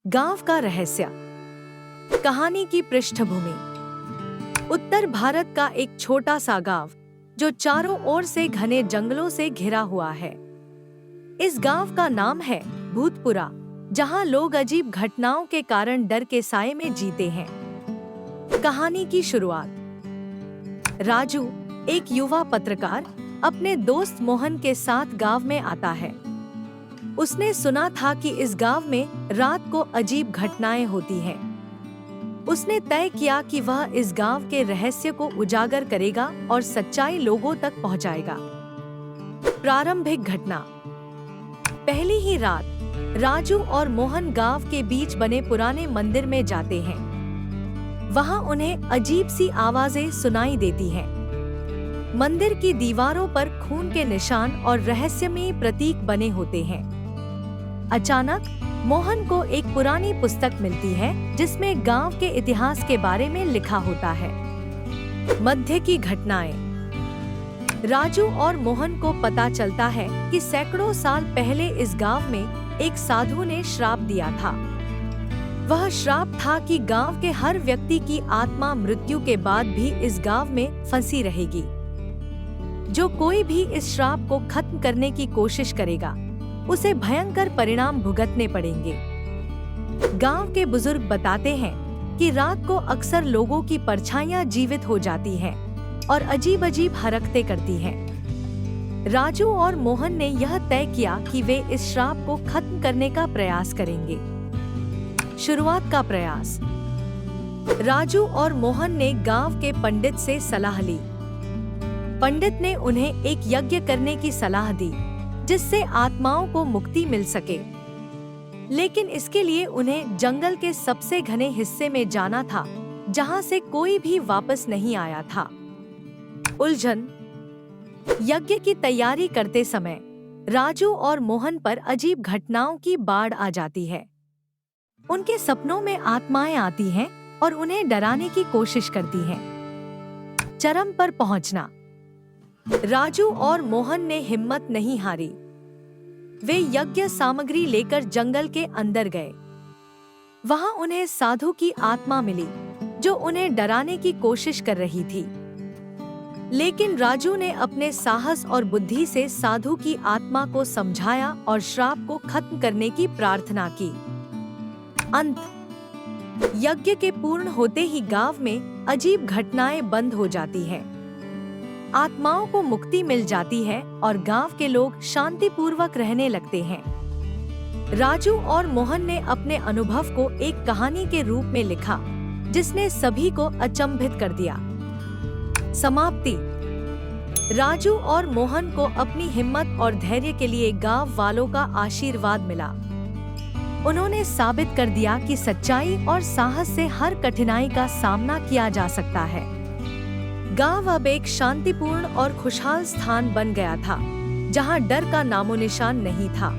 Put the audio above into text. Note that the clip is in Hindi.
गांव का रहस्य। कहानी की पृष्ठभूमि। उत्तर भारत का एक छोटा सा गांव जो चारों ओर से घने जंगलों से घिरा हुआ है। इस गांव का नाम है भूतपुरा, जहां लोग अजीब घटनाओं के कारण डर के साए में जीते हैं। कहानी की शुरुआत। राजू, एक युवा पत्रकार, अपने दोस्त मोहन के साथ गांव में आता है। उसने सुना था कि इस गांव में रात को अजीब घटनाएं होती हैं। उसने तय किया कि वह इस गांव के रहस्य को उजागर करेगा और सच्चाई लोगों तक पहुंचाएगा। प्रारंभिक घटना। पहली ही रात राजू और मोहन गांव के बीच बने पुराने मंदिर में जाते हैं। वहां उन्हें अजीब सी आवाजें सुनाई देती हैं। मंदिर की दीवारों पर खून के निशान और रहस्यमयी प्रतीक बने होते हैं। अचानक मोहन को एक पुरानी पुस्तक मिलती है जिसमें गांव के इतिहास के बारे में लिखा होता है। मध्य की घटनाएं। राजू और मोहन को पता चलता है कि सैकड़ों साल पहले इस गांव में एक साधु ने श्राप दिया था। वह श्राप था कि गांव के हर व्यक्ति की आत्मा मृत्यु के बाद भी इस गांव में फंसी रहेगी। जो कोई भी इस श्राप को खत्म करने की कोशिश करेगा, उसे भयंकर परिणाम भुगतने पड़ेंगे। गांव के बुजुर्ग बताते हैं कि रात को अक्सर लोगों की परछाइयां जीवित हो जाती हैं और अजीब अजीब हरकतें करती हैं। राजू और मोहन ने यह तय किया कि वे इस श्राप को खत्म करने का प्रयास करेंगे। शुरुआत का प्रयास। राजू और मोहन ने गांव के पंडित से सलाह ली। पंडित ने उन्हें एक यज्ञ करने की सलाह दी जिससे आत्माओं को मुक्ति मिल सके, लेकिन इसके लिए उन्हें जंगल के सबसे घने हिस्से में जाना था जहां से कोई भी वापस नहीं आया था। उलझन। यज्ञ की तैयारी करते समय राजू और मोहन पर अजीब घटनाओं की बाढ़ आ जाती है। उनके सपनों में आत्माएं आती हैं और उन्हें डराने की कोशिश करती हैं। चरम पर पहुंचना। राजू और मोहन ने हिम्मत नहीं हारी। वे यज्ञ सामग्री लेकर जंगल के अंदर गए। वहां उन्हें साधु की आत्मा मिली जो उन्हें डराने की कोशिश कर रही थी। लेकिन राजू ने अपने साहस और बुद्धि से साधु की आत्मा को समझाया और श्राप को खत्म करने की प्रार्थना की। अंत। यज्ञ के पूर्ण होते ही गांव में अजीब घटनाएं बंद हो जाती हैं। आत्माओं को मुक्ति मिल जाती है और गांव के लोग शांतिपूर्वक रहने लगते हैं। राजू और मोहन ने अपने अनुभव को एक कहानी के रूप में लिखा जिसने सभी को अचंभित कर दिया। समाप्ति। राजू और मोहन को अपनी हिम्मत और धैर्य के लिए गांव वालों का आशीर्वाद मिला। उन्होंने साबित कर दिया कि सच्चाई और साहस से हर कठिनाई का सामना किया जा सकता है। गांव अब एक शांतिपूर्ण और खुशहाल स्थान बन गया था, जहां डर का नामोनिशान नहीं था।